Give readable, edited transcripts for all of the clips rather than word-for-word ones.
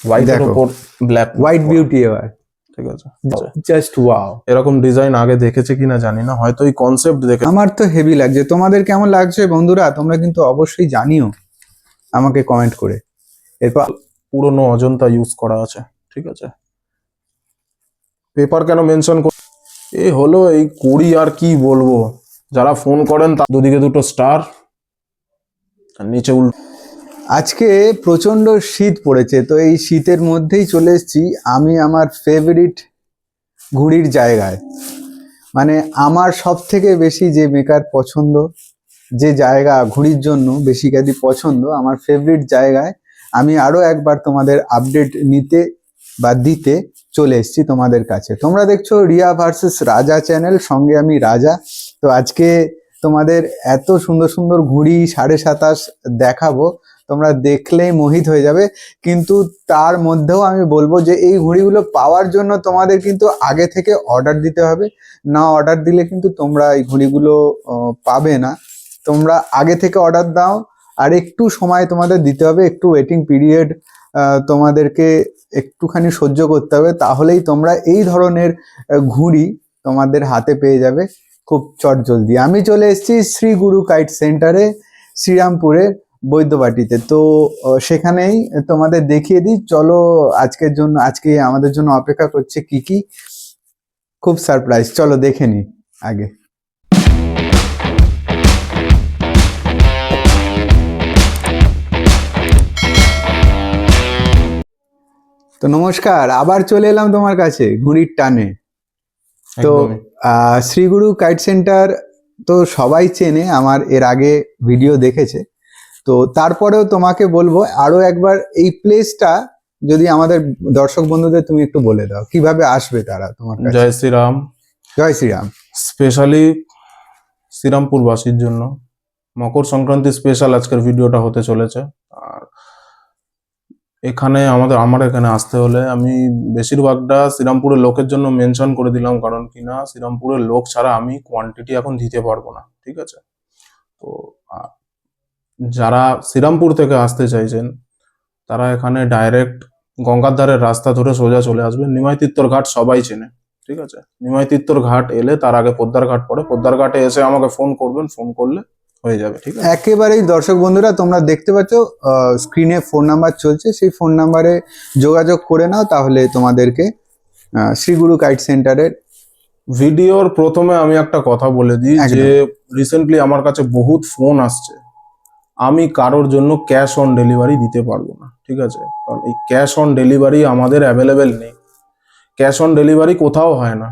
হোয়াইটের উপর black, white beauty এবার, ঠিক আছে। Just wow. এরকম ডিজাইন আগে দেখেছে কিনা জানি না, হয়তো এই কনসেপ্ট দেখে। আমার তো হেভি লাগছে, তোমাদের কেমন লাগছে বন্ধুরা তোমরা কিন্তু অবশ্যই জানিও আমাকে কমেন্ট করে। এরপর পুরনো অজন্তা ইউজ করা আছে, ঠিক আছে। পেপার কেন মেনশন কর, এই হলো এই করি আর কি বলবো। যারা ফোন করেন তার দুদিকে দুটো স্টার, নিচে উল্টো। আজকে প্রচন্ড শীত পড়েছে, তো এই শীতের মধ্যেই চলে এসেছি আমি আমার ফেভারিট ঘুড়ির জায়গায়। মানে আমার সব থেকে বেশি যে মেকার পছন্দ, যে জায়গা ঘুড়ির জন্য বেসিক্যালি পছন্দ, আমার ফেভারিট জায়গায় আমি আরো একবার তোমাদের আপডেট নিতে বা দিতে চলে এসেছি তোমাদের কাছে। তোমরা দেখছো রিয়া ভার্সেস রাজা চ্যানেল, সঙ্গে আমি রাজা। তো আজকে তোমাদের এত সুন্দর সুন্দর ঘুড়ি 27.5 দেখাবো, তোমরা দেখলেই মোহিত হয়ে যাবে। কিন্তু তার মধ্যেও আমি বলবো যে এই ঘুড়িগুলো পাওয়ার জন্য তোমাদের কিন্তু আগে থেকে অর্ডার দিতে হবে, না অর্ডার দিলে কিন্তু তোমরা এই ঘুড়িগুলো পাবে না। তোমরা আগে থেকে অর্ডার দাও, আর একটু সময় তোমাদের দিতে হবে, একটু ওয়েটিং পিরিয়ড তোমাদেরকে একটুখানি সহ্য করতে হবে, তাহলেই তোমরা এই ধরনের ঘুড়ি তোমাদের হাতে পেয়ে যাবে খুব চটজলদি। আমি চলে এসেছি শ্রী গুরু কাইট সেন্টারে, শ্রীরামপুরে বৈদ্যবাটিতে। তো সেখানেই তোমাদের দেখিয়ে দিই, চলো। আজকে আমাদের জন্য অপেক্ষা করছে কি কি, খুব সারপ্রাইজ, চলো দেখে নি আগে। তো নমস্কার, আবার চলে এলাম তোমার কাছে ঘুড়ির টানে। তো শ্রীগুরু কাইট সেন্টার তো সবাই চেনে, আমার এর আগে ভিডিও দেখেছে। তো তারপরেও তোমাকে বলবো আরো একবার এই প্লেসটা যদি আমাদের দর্শক বন্ধুদের তুমি একটু বলে দাও, কিভাবে আসবে তারা তোমার কাছে। জয় শ্রীরাম। জয় শ্রীরাম। স্পেশালি শ্রীরামপুরবাসীর জন্য মকর সংক্রান্তি স্পেশাল আজকের ভিডিওটা হতে চলেছে। আর এখানে আমার এখানে আসতে হলে আমি বেশিরভাগটা শ্রীরামপুরের লোকের জন্য মেনশন করে দিলাম, কারণ কিনা শ্রীরামপুরের লোক ছাড়া আমি কোয়ান্টিটি এখন দিতে পারবো না, ঠিক আছে। তো যারা শ্রীরামপুর থেকে আসতে চাইছেন তারা এখানে ডাইরেক্ট গঙ্গার ধারের রাস্তা ধরে সোজা চলে আসবেন। নিমাইতিত্তর ঘাট সবাই চেনে, ঠিক আছে। নিমাইতিত্তর ঘাট এলে তার আগে পোদ্দার ঘাট পড়ে, পোদ্দার ঘাটে এসে আমাকে ফোন করবেন, ফোন করলে হয়ে যাবে, ঠিক আছে। একেবারেই দর্শক বন্ধুরা তোমরা দেখতে পাচ্ছ স্ক্রিনে ফোন নাম্বার চলছে, সেই ফোন নাম্বারে যোগাযোগ করে নাও, তাহলে তোমাদেরকে শ্রীগুরু কাইট সেন্টারের। ভিডিওর প্রথমে আমি একটা কথা বলে দিই যে রিসেন্টলি আমার কাছে বহুত ফোন আসছে, আমি কারোর জন্য ক্যাশ অন ডেলিভারি দিতে পারবো না, ঠিক আছে। কারণ এই ক্যাশ অন ডেলিভারি আমাদের অ্যাভেলেবেল নেই, ক্যাশ অন ডেলিভারি কোথাও হয় না।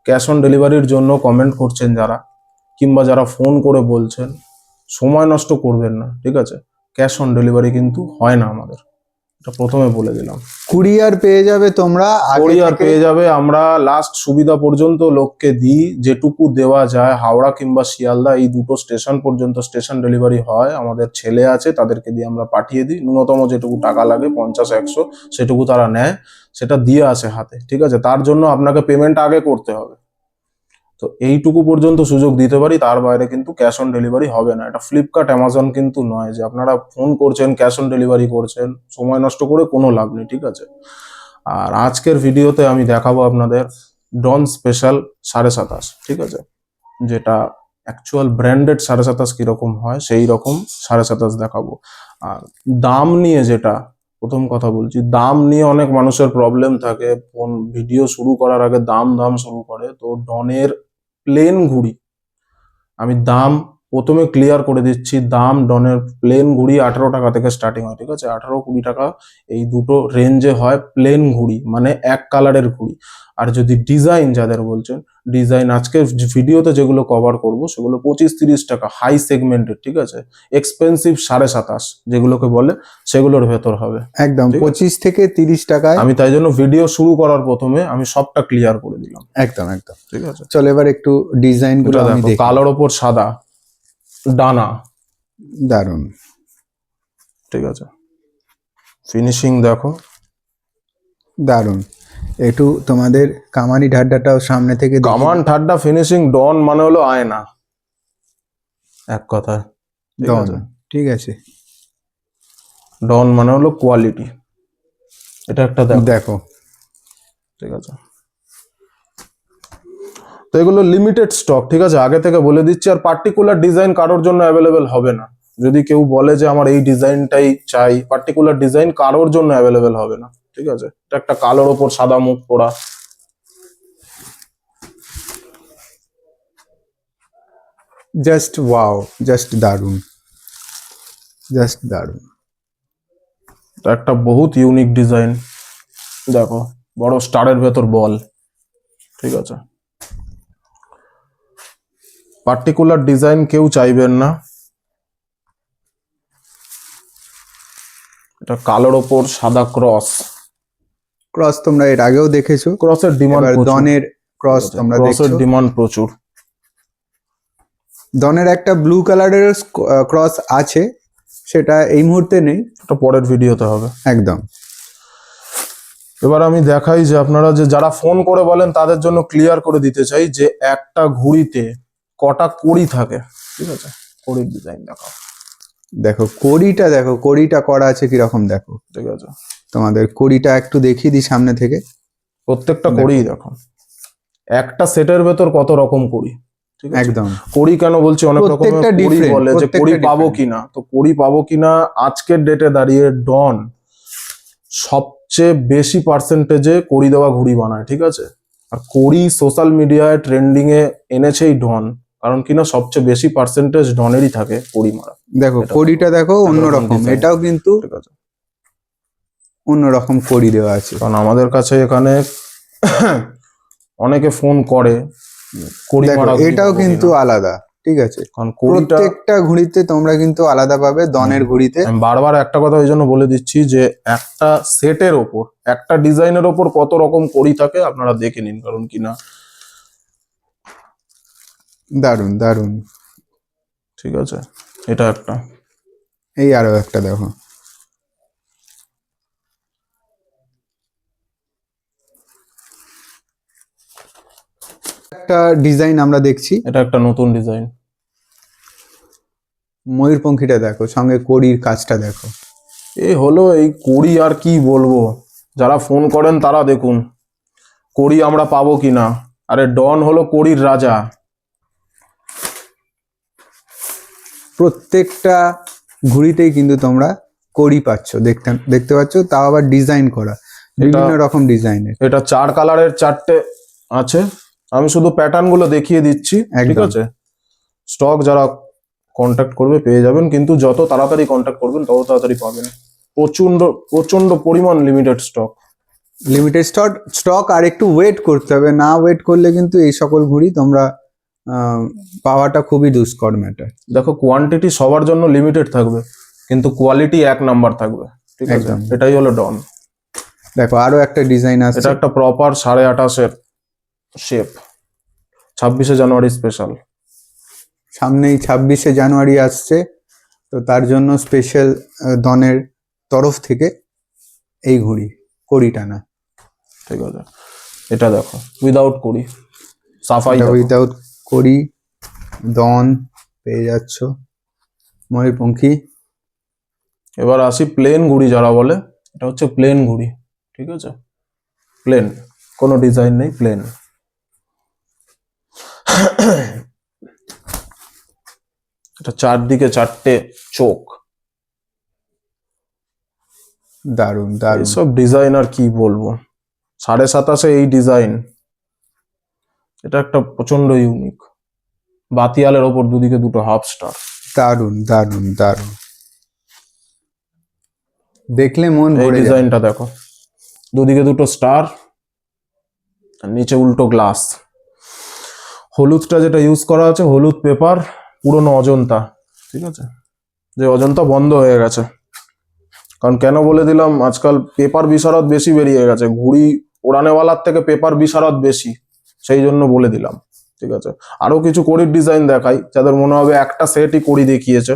ক্যাশ অন ডেলিভারির জন্য কমেন্ট করছেন যারা, কিংবা যারা ফোন করে বলছেন, সময় নষ্ট করবেন না, ঠিক আছে। ক্যাশ অন ডেলিভারি কিন্তু হয় না আমাদের, এটা প্রথমে বলে দিলাম। কুরিয়ার পেয়ে যাবে তোমরা, কুরিয়ার পেয়ে যাবে। আমরা লাস্ট সুবিধা পর্যন্ত লোককে দিই, যেটুকু দেওয়া যায়। হাওড়া কিংবা শিয়ালদা এই দুটো স্টেশন পর্যন্ত স্টেশন ডেলিভারি হয়, আমাদের ছেলে আছে তাদেরকে দিয়ে আমরা পাঠিয়ে দিই। ন্যূনতম যেটুকু টাকা লাগে 50-100 সেটুকু তারা নেয়, সেটা দিয়ে আসে হাতে, ঠিক আছে। তার জন্য আপনাকে পেমেন্ট আগে করতে হবে। তো এইটুকু পর্যন্ত সুযোগ দিতে পারি, তার বাইরে কিন্তু ক্যাশ অন ডেলিভারি হবে না। এটা ফ্লিপকার্ট অ্যামাজন কিন্তু নয় যে আপনারা ফোন করছেন ক্যাশ অন ডেলিভারি করছেন, সময় নষ্ট করে কোনো লাভ নেই, ঠিক আছে। আর আজকের ভিডিওতে আমি দেখাবো আপনাদের ডন স্পেশাল 27.5, ঠিক আছে, যেটা অ্যাকচুয়াল ব্র্যান্ডেড 27.5 কিরকম হয় সেই রকম 27.5 দেখাবো। আর দাম নিয়ে, যেটা প্রথম কথা বলছি, দাম নিয়ে অনেক মানুষের প্রবলেম থাকে, ফোন ভিডিও শুরু করার আগে দাম শুরু করে। তো ডনের প্লেন ঘুড়ি আমি দাম প্রথমে ক্লিয়ার করে দিচ্ছি। দাম ডনের প্লেন ঘুড়ি 18 টাকা থেকে স্টার্টিং হয়, ঠিক আছে। 18-20 টাকা এই দুটো রেঞ্জে হয় প্লেন ঘুড়ি, মানে এক কালারের ঘুড়ি। আর যদি ডিজাইন যাদের বলছেন, ডিজাইন আজকে ভিডিওতে যেগুলো কভার করব সেগুলো 25-30 টাকা হাই সেগমেন্টের, ঠিক আছে। এক্সপেন্সিভ 27.5 যেগুলোকে বলে, সেগুলোর ভেতর হবে একদম 25 থেকে 30 টাকায়। আমি তাই জন্য ভিডিও শুরু করার প্রথমে আমি সবটা ক্লিয়ার করে দিলাম, একদম একদম, ঠিক আছে। চলো এবার একটু ডিজাইন গুলো আমি দেখি। কালোর ওপর সাদা, ডানা, দারুন, ঠিক আছে। ফিনিশিং দেখো, দারুন। একটু তোমাদের কামানি ঢাড্ডাটাও সামনে থেকে কামান ঠাড্ডা ফিনিশিং। ডন মানে হলো আয়না, এক কথায়, ঠিক ডন, আছে। ঠিক আছে। ডন মানে হলো কোয়ালিটি। এটা একটা দেখো, দেখো ঠিক আছে। তো এগুলো লিমিটেড স্টক, ঠিক আছে, আগে থেকে বলে দিচ্ছি। আর পার্টিকুলার ডিজাইন কারোর জন্য অ্যাভেলেবেল হবে না। যদি কেউ বলে যে আমার এই ডিজাইনটাই চাই, পার্টিকুলার ডিজাইন কারোর জন্য অ্যাভেলেবেল হবে না, ঠিক আছে। এটা একটা কালোর ওপর সাদা মুখ পোড়া, জাস্ট ওয়াও, জাস্ট দারুণ, জাস্ট দারুণ। এটা একটা বহুত ইউনিক ডিজাইন। দেখো বড় স্টারের ভেতর বল, ঠিক আছে। পার্টিকুলার ডিজাইন কেউ চাইবেন না। এটা কালোর ওপর সাদা ক্রস। ক্রস তোমরা এর আগেও দেখেছো, ক্রসের ডিমান্ড এবার ডনের ক্রস তোমরা ক্রসের দেখছো। ডিমান্ড প্রচুর। ডনের একটা ব্লু কালারের ক্রস আছে, সেটা এই মুহূর্তে নেই, এটা পরের ভিডিওতে হবে একদম। এবার আমি দেখাই যে আপনারা যে যারা ফোন করে বলেন তাদের জন্য ক্লিয়ার করে দিতে চাই যে একটা ঘুড়িতে কটা কড়ি থাকে, ঠিক আছে। কড়ির ডিজাইন দেখাও, দেখো কড়িটা, দেখো কড়িটা করা আছে কিরকম, দেখো ঠিক আছে। তোমাদের কড়িটা একটু দেখিয়ে দিই সামনে থেকে। প্রত্যেকটা কড়ি দেখো, একটা সেটের ভেতর কত রকম কড়ি, ঠিক আছে। একদম কড়ি কেন বলছি, অনেক রকমের প্রত্যেকটা কড়ি different, বলে যে প্রত্যেকটা কড়ি পাবো different। কিনা, তো কড়ি পাবো কিনা আজকের ডেটে দাঁড়িয়ে ডন সবচেয়ে বেশি পার্সেন্টেজে কড়ি দেওয়া ঘুড়ি বানায়, ঠিক আছে। আর কড়ি সোশ্যাল মিডিয়ায় ট্রেন্ডিং এ এনেছে এই ডন, কারণ কিনা সবচেয়ে বেশি পার্সেন্টেজ ডনেরই থাকে কড়ি মারা। দেখো এটা কড়িটা দেখো একরকম অন্যরকম, design, এটাও কিন্তু ঠিক আছে। অন্যরকম কড়ি দেওয়া আছে। কারণ আমাদের কাছে এখানে অনেকে ফোন করে কড়ি দেখো মারা ঘুড়ি এটাও পাবো কিন্তু কিনা। আলাদা, ঠিক আছে। কারণ কড়িটা প্রত্যেকটা ঘুড়িতে তোমরা কিন্তু আলাদা পাবে, ডনের ঘুড়িতে। আমি বারবার একটা কথা ওই জন্য বলে দিচ্ছি যে একটা সেটের ওপর, একটা ডিজাইনের ওপর কত রকম কড়ি থাকে আপনারা দেখে নিন, কারণ কিনা, দারুন দারুন। ঠিক আছে। এটা একটা, এই আরো একটা দেখো, একটা ডিজাইন আমরা দেখছি, এটা একটা নতুন ডিজাইন। ময়ূরপঙ্খীটা দেখো, সঙ্গে কড়ির কাজটা দেখো। এই হলো এই কড়ি, আর কি বলবো। যারা ফোন করেন তারা দেখুন কড়ি আমরা পাবো কিনা। আরে ডন হলো কড়ির রাজা। প্রত্যেকটা ঘুড়িতেই কিন্তু তোমরা কড়ি পাচ্ছ, দেখতে পাচ্ছ, তাও আবার ডিজাইন করা, বিভিন্ন রকম ডিজাইনের। এটা 4 কালারের 4টে আছে, আমি শুধু প্যাটার্ন গুলো দেখিয়ে দিচ্ছি, ঠিক একদম। আছে। স্টক যারা কন্ট্যাক্ট করবে পেয়ে যাবেন, কিন্তু যত তাড়াতাড়ি কন্ট্যাক্ট করবেন তত তাড়াতাড়ি পাবেন। প্রচন্ড প্রচন্ড পরিমাণ লিমিটেড স্টক। লিমিটেড স্টক, আর একটু ওয়েট করতে হবে, না ওয়েট করলে কিন্তু এই সকল ঘুড়ি তোমরা পাওয়াটা খুবই দুষ্কর ম্যাটার। দেখো কোয়ান্টিটি সবার জন্য লিমিটেড থাকবে, কিন্তু কোয়ালিটি 1 নাম্বার থাকবে, ঠিক আছে। একদম। এটাই হলো ডন। দেখো আরো একটা ডিজাইন আছে, এটা একটা প্রপার 28.5-এর শেপ, 26শে জানুয়ারি স্পেশাল। সামনেই 26শে জানুয়ারি আসছে, তো তার জন্য স্পেশাল ডনের তরফ থেকে এই ঘুড়ি, কড়ি টানা। ঠিক আছে। এটা দেখো উইদাউট কড়ি, সাফাই দেখো। উইদাউট কড়ি ডন পেয়ে যাচ্ছ। ময়ূরপঙ্খী, এবার আসি প্লেন ঘুড়ি যারা বলে, এটা হচ্ছে প্লেন ঘুড়ি, ঠিক আছে। প্লেন, কোনো ডিজাইন নেই, প্লেন। এটা চারদিকে 4টে চোখ। দারুন দারুন। এসব ডিজাইন আর কি বলবো, 27.5-এ এই ডিজাইন। এটা একটা প্রচন্ড ইউনিক, বাতিয়ালের ওপর দুদিকে দুটো হাফ স্টার। দারুন দারুন দারুন, দেখলে মন এই ভরে যায়। ডিজাইনটা দেখো, দুদিকে দুটো স্টার, আর নিচে উল্টো গ্লাস। হলুদটা যেটা ইউজ করা আছে, হলুদ পেপার, পুরনো অজন্তা, ঠিক আছে। যে অজন্তা বন্ধ হয়ে গেছে, কারণ কেন বলে দিলাম, আজকাল পেপার বিশারদ বেশি বেরিয়ে গেছে, ঘুড়ি ওড়ানেওয়ালার থেকে পেপার বিশারদ বেশি, সেই জন্য বলে দিলাম, ঠিক আছে। আরো কিছু কড়ির ডিজাইন দেখাই, যাদের মনে হবে একটা সেটই কড়ি দেখিয়েছে।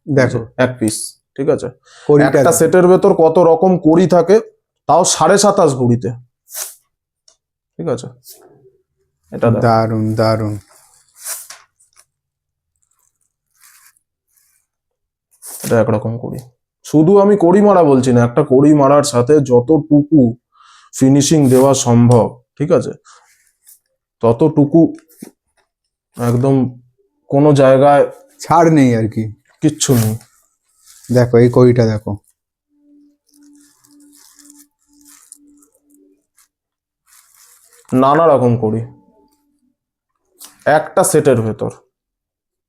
দেখো এক পিস, ঠিক আছে। কড়িটা একটা দেখো। সেটের ভেতর কত রকম কড়ি থাকে, তাও 27.5 ঘুড়িতে, ঠিক আছে। এটা দেখো, দারুন দারুন। এটা একরকম কড়ি, শুধু আমি কড়ি মারা বলছি না, একটা কড়ি মারার সাথে যতটুকু ফিনিশিং দেওয়া সম্ভব, ঠিক আছে, ততটুকু একদম কোনো জায়গায় ছাড় নেই আর কি। কিচ্ছু নেই। দেখো এই কড়িটা দেখো, নানা রকম কড়ি একটা সেটের ভেতর,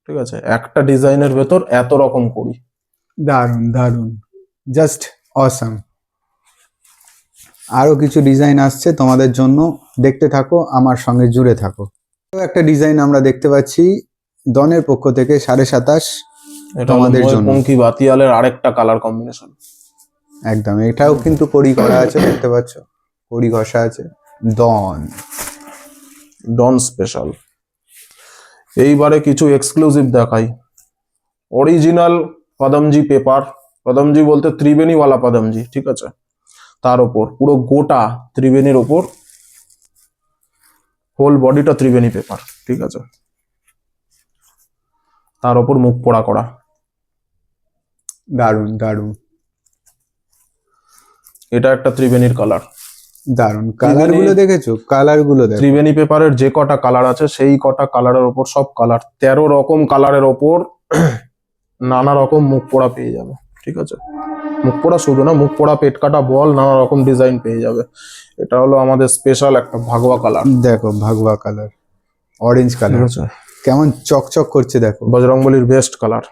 ঠিক আছে, একটা ডিজাইনের ভেতর এত রকম কড়ি। দারুন দারুন, জাস্ট অসাম। আরো কিছু ডিজাইন আসছে তোমাদের জন্য, দেখতে থাকো, আমার সঙ্গে জুড়ে থাকো। একটা ডিজাইন আমরা দেখতে পাচ্ছি ডনের পক্ষ থেকে 27.5 এটা তোমাদের আমাদের জন্য। পঙ্কি বাতিয়ালের আরেকটা কালার কম্বিনেশন। একদম, এটাও কিন্তু কড়ি করা আছে, দেখতে পাচ্ছ, কড়ি ঘষা আছে। ডন স্পেশাল। এইবারে কিছু এক্সক্লুসিভ দেখাই। অরিজিনাল পদমজি পেপার, পদমজি বলতে ত্রিবেণীওয়ালা পদমজি, ঠিক আছে, তার ওপর পুরো গোটা ত্রিবেণীর ওপর হোল বডিটা ত্রিবেণী পেপার, ঠিক আছে, তার ওপর মুখ পোড়া করা। দারুন দারুন এটা একটা ত্রিবেণীর কালার। দারুন, কালার গুলো দেখেছো, কালার গুলো দেখো। ত্রিবেণী পেপারের যে কটা কালার আছে সেই কটা কালারের ওপর সব কালার 13 রকম কালারের ওপর নানা রকম মুখ পোড়া পেয়ে যাবে, ঠিক আছে। মুখ পোড়া শুধু না, মুখ পোড়া, পেট কাটা, বল, নানা রকম ডিজাইন পেয়ে যাবে। এটা হলো আমাদের স্পেশাল একটা ভাগোয়া কালার। দেখো ভাগবা কালার, অরেঞ্জ ঠিক কালার, আছে, কেমন চকচক করছে দেখো, বজরংবলির বেস্ট কালার।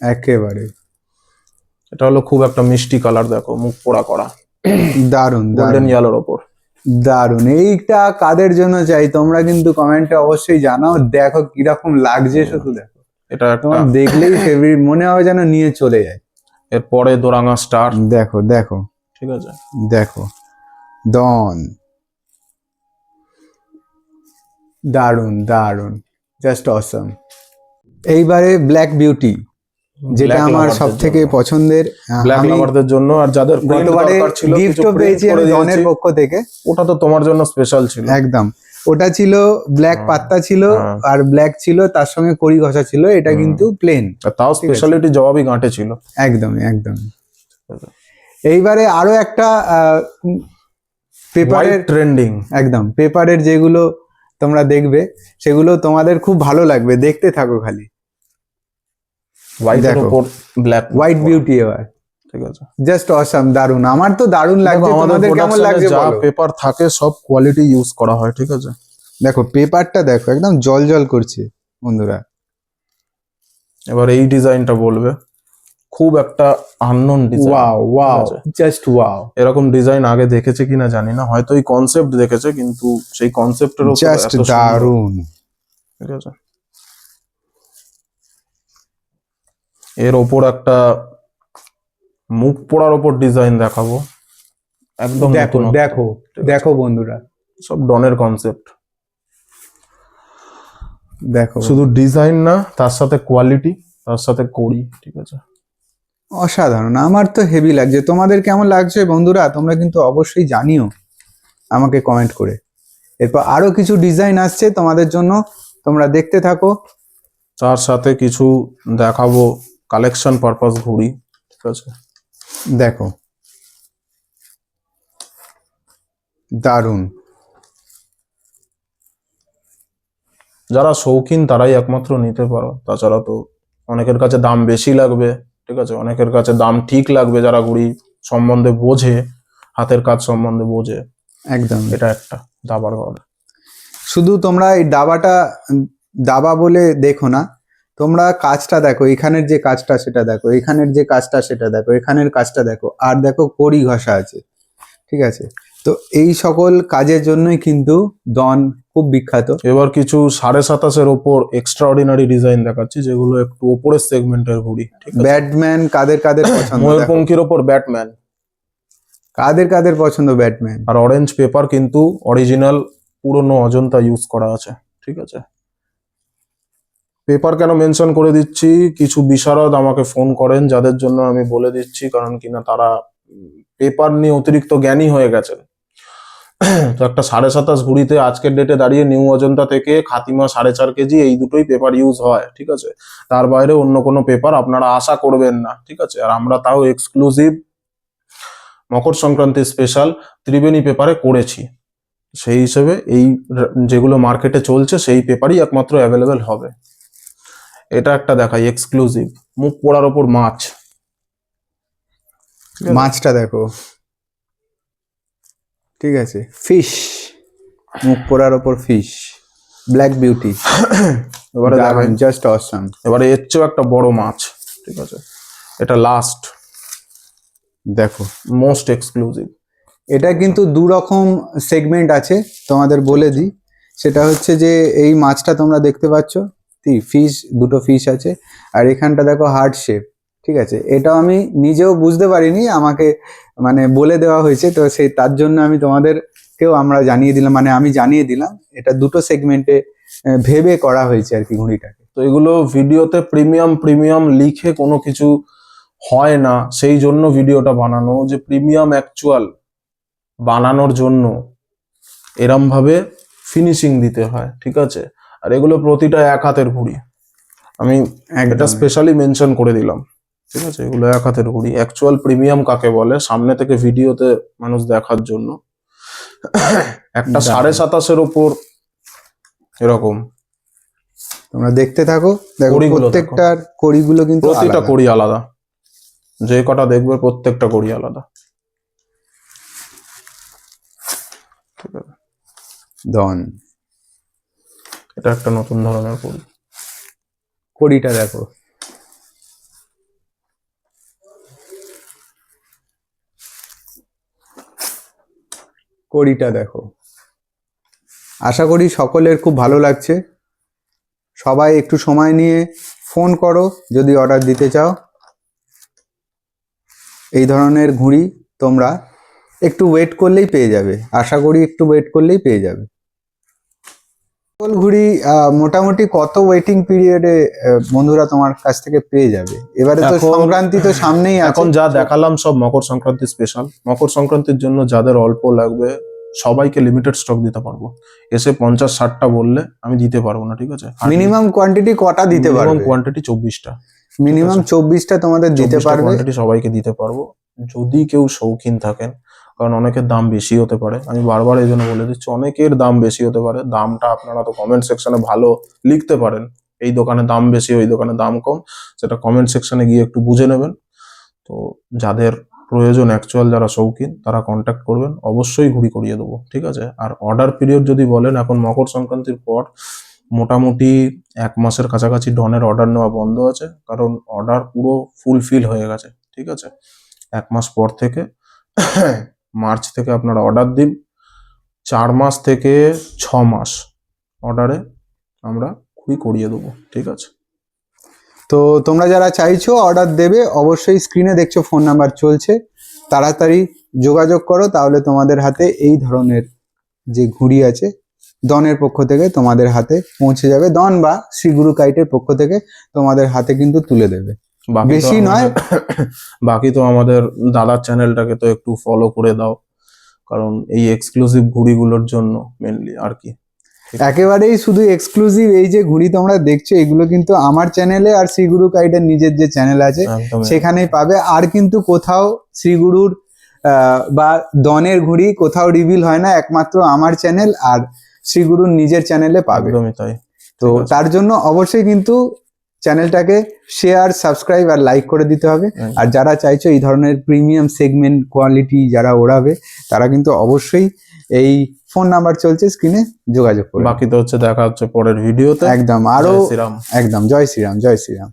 একেবারে এটা হলো খুব একটা মিষ্টি কালার, দেখো মুখ পোড়া করা, দারুন গোল্ডেন দারুন ইয়েলোর ওপর। দারুন। এইটা কাদের জন্য চাই তোমরা কিন্তু কমেন্টে অবশ্যই জানাও। দেখো কিরকম লাগছে, শুধু দেখো, এটা একটা, তোমার দেখলেই ফেভারিট মনে হবে, যেন নিয়ে চলে যায়। এরপরে দোরাঙা স্টার, দেখো দেখো ঠিক আছে, দেখো, ডন, দারুন দারুন, জাস্ট অসম। এইবারে ব্ল্যাক বিউটি, যেটা Black আমার loverদের সব থেকে জন্য। পছন্দের। ব্ল্যাক আমি লাভারদের জন্য, আর যাদের প্রিন্ট গতবারে দরকার ছিল কিছু গিফটও প্রিন্ট পেয়েছি করে আমি ডনের দিয়েছি। পক্ষ থেকে। ওটা তো তোমার জন্য স্পেশাল ছিল। একদম, ওটা ছিল ব্ল্যাক হ্যাঁ, পাত্তা ছিল, হ্যাঁ। আর ব্ল্যাক ছিল, তার সঙ্গে কড়ি ঘষা ছিল। এটা কিন্তু প্লেন। আর তাও স্পেশালিটি জবাবই গাঁটে ছিল। একদমই একদমই। এইবারে আরো একটা পেপারের ট্রেন্ডিং, একদম পেপারের যেগুলো তোমরা দেখবে সেগুলো তোমাদের খুব ভালো লাগবে, দেখতে থাকো খালি। হোয়াইটের দেখো। উপর ব্ল্যাক, হোয়াইট বিউটি এবার ঠিক আছে। জাস্ট অসাম, দারুন। আমার তো দারুন লাগছে, দেখো, আমাদের তোমাদের কেমন লাগছে যা বলো। পেপার থাকে সব কোয়ালিটি ইউজ করা হয়, ঠিক আছে। দেখো পেপারটা দেখো, একদম জল জল করছে বন্ধুরা। এবার এই ডিজাইনটা বলবে, খুব একটা unknown design. Wow wow, just wow, এরকম ডিজাইন আগে দেখেছে কিনা জানি না, হয়তো এই কনসেপ্ট দেখেছে, কিন্তু সেই কনসেপ্টের উপর জাস্ট এত সুন্দর, দারুন। ঠিক আছে। এর ওপর একটা মুখ পোড়ার ওপর ডিজাইন দেখাবো, একদম দেখো নতুনত্ব, দেখো ঠিক আছে। দেখো বন্ধুরা, সব ডনের কনসেপ্ট। দেখো শুধু ডিজাইন না, তার সাথে কোয়ালিটি, তার সাথে কড়ি, ঠিক আছে। অসাধারণ। আমার তো হেভি লাগছে। তোমাদের কেমন লাগছে বন্ধুরা, তোমরা কিন্তু অবশ্যই জানিও আমাকে কমেন্ট করে। এরপর আরো কিছু ডিজাইন আসছে তোমাদের জন্য, তোমরা দেখতে থাকো। তার সাথে কিছু দেখাবো কালেকশন পারপাস ঘুড়ি, ঠিক আছে। দেখো দারুন, যারা শৌখিন তারাই একমাত্র নিতে পারো, তাছাড়া তো অনেকের কাছে দাম বেশি লাগবে, ঠিক আছে, অনেকের কাছে দাম ঠিক লাগবে, যারা ঘুড়ি সম্বন্ধে বোঝে, হাতের কাজ সম্বন্ধে বোঝে। একদম। এটা একটা দাবার ঘর। শুধু তোমরা এই দাবাটা দাবা বলে দেখো না, তোমরা কাজটা দেখো, এখানের যে কাজটা সেটা দেখো, এখানের যে কাজটা সেটা দেখো, এখানের কাজটা দেখো, আর দেখো কড়ি ঘষা আছে, ঠিক আছে। তো এই সকল কাজের জন্যই কিন্তু ডন খুব বিখ্যাত। এবার কিছু 27.5-এর ওপর এক্সট্রা অর্ডিনারি ডিজাইন দেখাচ্ছি, যেগুলো একটু ওপরের সেগমেন্টের ঘুড়ি, ঠিক আছে। ব্যাটম্যান কাদের কাদের পছন্দ, দেখো। ময়ূরপঙ্খীর ওপর ব্যাটম্যান, কাদের কাদের পছন্দ ব্যাটম্যান। আর অরেঞ্জ পেপার কিন্তু অরিজিনাল পুরনো অজন্তা ইউজ করা আছে, ঠিক আছে। পেপার কেন মেনশন করে দিচ্ছি, কিছু বিশারদ আমাকে ফোন করেন, যাদের জন্য আমি বলে দিচ্ছি, কারণ কিনা তারা পেপার নিয়ে অতিরিক্ত জ্ঞানী হয়ে গেছেন। তো একটা 27.5 ঘুড়িতে আজকের ডেটে দাঁড়িয়ে নিউ অজন্তা থেকে খাতিমা 4.5 কেজি এই দুটোই পেপার ইউজ হয়, ঠিক আছে। তার বাইরে অন্য কোনো পেপার আপনারা আশা করবেন না, ঠিক আছে। আর আমরা তাও এক্সক্লুসিভ মকর সংক্রান্তি স্পেশাল ত্রিবেণী পেপারে করেছি, সেই হিসেবে এই যেগুলো মার্কেটে চলছে সেই পেপারই একমাত্র অ্যাভেলেবেল হবে। এটা একটা দেখাই এক্সক্লুসিভ মুখ পোড়ার ওপর মাছ। মাছটা দেখো, ঠিক আছে, ফিশ, মুখ পোড়ার ওপর ফিশ, ব্ল্যাক বিউটি, এবারে দেখাই, জাস্ট অসাম। এবারে এর চেয়েও একটা বড় মাছ, ঠিক আছে। এটা লাস্ট, দেখো মোস্ট এক্সক্লুসিভ। এটা কিন্তু দু রকম সেগমেন্ট আছে, তোমাদের বলে দিই। সেটা হচ্ছে যে এই মাছটা তোমরা দেখতে পাচ্ছ, ফিশ, দুটো ফিশ আছে। আর এখানটা দেখো হার্ট শেপ, ঠিক আছে। এটাও আমি নিজেও বুঝতে পারিনি, আমাকে মানে বলে দেওয়া হয়েছে, তো সেই তার জন্য আমি তোমাদেরকেও আমরা জানিয়ে দিলাম, মানে আমি জানিয়ে দিলাম এটা দুটো সেগমেন্টে ভেবে করা হয়েছে আর কি ঘুড়িটাকে। তো এগুলো ভিডিওতে প্রিমিয়াম প্রিমিয়াম লিখে কোনো কিছু হয় না, সেই জন্য ভিডিওটা বানানো, যে প্রিমিয়াম অ্যাকচুয়াল বানানোর জন্য এরম ভাবে ফিনিশিং দিতে হয়, ঠিক আছে। আর এগুলো প্রতিটা এক হাতের ঘুড়ি, আমি এটা স্পেশালি মেনশন করে দিলাম, ঠিক আছে। এগুলো এক হাতের ঘুড়ি, অ্যাকচুয়াল প্রিমিয়াম কাকে বলে সামনে থেকে ভিডিওতে মানুষ দেখার জন্য। একটা 27.5-এর ওপর এরকম তোমরা দেখতে থাকো, দেখো কড়িগুলো দেখো। প্রত্যেকটার কড়িগুলো কিন্তু প্রতিটা আলাদা। কড়ি আলাদা, যে কটা দেখবে প্রত্যেকটা কড়ি আলাদা, ঠিক আছে। দন, এটা একটা নতুন ধরনের কড়ি। কড়িটা দেখো, কড়িটা দেখো। আশা করি সকলের খুব ভালো লাগছে। সবাই একটু সময় নিয়ে ফোন করো যদি অর্ডার দিতে চাও। এই ধরনের ঘুড়ি তোমরা একটু ওয়েট করলেই পেয়ে যাবে, আশা করি একটু ওয়েট করলেই পেয়ে যাবে। ঘুড়ি মোটামুটি কত ওয়েটিং পিরিয়ডে বন্ধুরা তোমার কাছ থেকে পেয়ে যাবে? এবারে তো এখন- সংক্রান্তি তো সামনেই আছে। এখন যা দেখালাম সব মকর সংক্রান্তি স্পেশাল। মকর সংক্রান্তির জন্য যাদের অল্প লাগবে সবাইকে লিমিটেড স্টক দিতে পারবো। এসে 50-60টা বললে আমি দিতে পারবো না, ঠিক আছে। মিনিমাম কোয়ান্টিটি কটা দিতে পারবে? কোয়ান্টিটি 24টা, মিনিমাম 24টা তোমাদের দিতে পারবে। কোয়ান্টিটি সবাইকে দিতে পারবো যদি কেউ শৌখিন থাকেন, কারণ অনেকের দাম বেশি হতে পারে। আমি বারবার এই জন্য বলে দিচ্ছি, অনেকের দাম বেশি হতে পারে। দামটা আপনারা তো কমেন্ট সেকশনে ভালো লিখতে পারেন, এই দোকানে দাম বেশি, ওই দোকানে দাম কম, সেটা কমেন্ট সেকশনে গিয়ে একটু বুঝে নেবেন। তো যাদের প্রয়োজন অ্যাকচুয়াল, যারা শৌখিন, তারা কন্ট্যাক্ট করবেন, অবশ্যই ঘুড়ি করিয়ে দেবো, ঠিক আছে। আর অর্ডার পিরিয়ড যদি বলেন, এখন মকর সংক্রান্তির পর মোটামুটি 1 মাসের কাছাকাছি ডনের অর্ডার নেওয়া বন্ধ আছে, কারণ অর্ডার পুরো ফুলফিল হয়ে গেছে, ঠিক আছে। 1 মাস পর থেকে মার্চ থেকে আপনারা অর্ডার দিন, 4 মাস থেকে 6 মাস অর্ডারে আমরা ঘুড়ি করিয়ে দেবো, ঠিক আছে। তো তোমরা যারা চাইছো অর্ডার দেবে, অবশ্যই স্ক্রিনে দেখছো ফোন নাম্বার চলছে, তাড়াতাড়ি যোগাযোগ করো, তাহলে তোমাদের হাতে এই ধরনের যে ঘুড়ি আছে দনের পক্ষ থেকে তোমাদের হাতে পৌঁছে যাবে। দন বা শ্রী গুরু কাইটের পক্ষ থেকে তোমাদের হাতে কিন্তু তুলে দেবে। বাকি তো বেশি নয়। বাকি তো আমাদের দাদার চ্যানেলটাকে তো একটু ফলো করে দাও, কারণ এই এক্সক্লুসিভ ঘুড়িগুলোর জন্য মেনলি আর কি। একেবারেই শুধু এক্সক্লুসিভ এই যে ঘুড়ি তোমরা দেখছো, এগুলো কিন্তু আমার চ্যানেলে আর শ্রীগুরু কাইটের নিজের যে চ্যানেল আছে একদম সেখানেই পাবে। আর কিন্তু কোথাও শ্রীগুরুর বা দনের ঘুড়ি কোথাও রিভিল হয় না, একমাত্র আমার চ্যানেল আর শ্রীগুরুর নিজের চ্যানেলে পাবে। একদমই তাই। তো তার জন্য অবশ্যই কিন্তু চ্যানেলটাকে শেয়ার, সাবস্ক্রাইব আর লাইক করে দিতে হবে। আর যারা চাইছো এই ধরনের প্রিমিয়াম সেগমেন্ট কোয়ালিটি যারা ওড়াবে, তারা কিন্তু অবশ্যই এই ফোন নাম্বার চলছে স্ক্রিনে, যোগাযোগ করবে। বাকি তো হচ্ছে দেখা হচ্ছে পরের ভিডিওতে। একদম, আরো জয় শ্রীরাম। একদম, জয় শ্রীরাম, জয় শ্রীরাম।